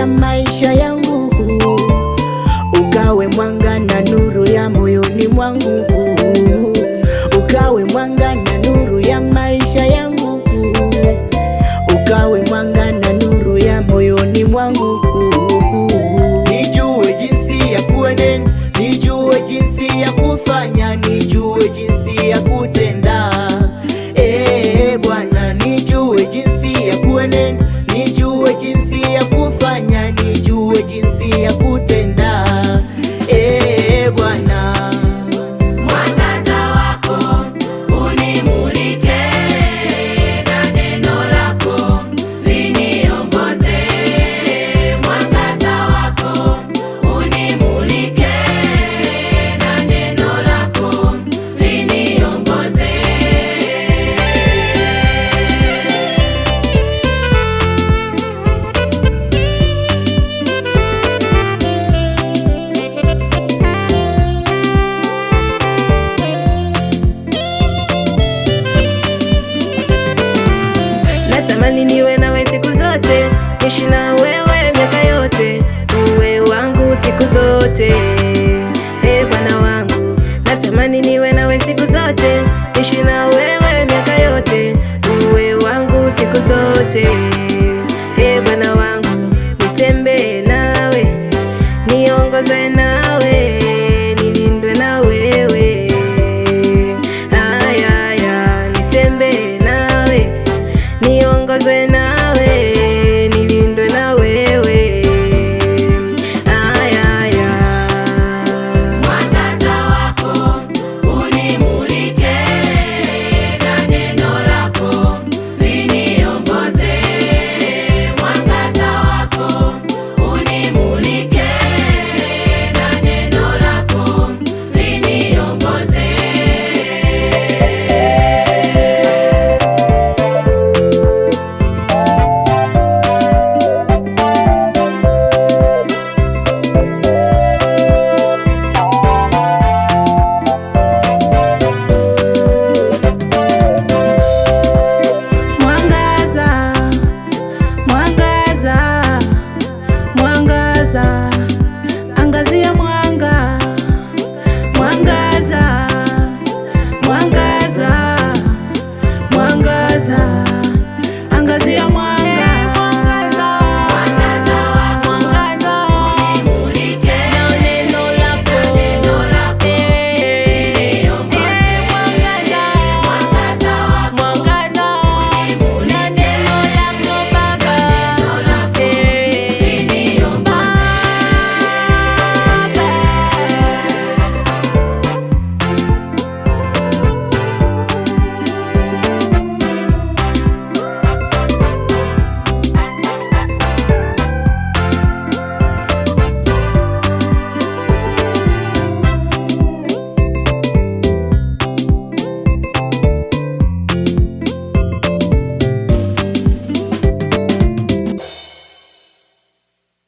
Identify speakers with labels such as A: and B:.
A: maisha yangu, ukawe mwanga na nuru ya moyoni mwangu, ukawe mwanga na nuru ya maisha yangu, ukawe mwanga na nuru ya moyoni mwangu. Nijue jinsi ya kuenenda, nijue jinsi ya kufanya, nijue jinsi ya kutenda. Bwana, nijue jinsi ya kuenenda, nijue jinsi ya kufanya, nijue jinsi ya kutenda. Bwana,
B: mwangaza wako unimulike, na neno lako liniongoze. Mwangaza wako unimulike, na neno lako liniongoze.
C: Natamani niwe nawe siku zote, niishi na wewe miaka yote, uwe wangu siku zote.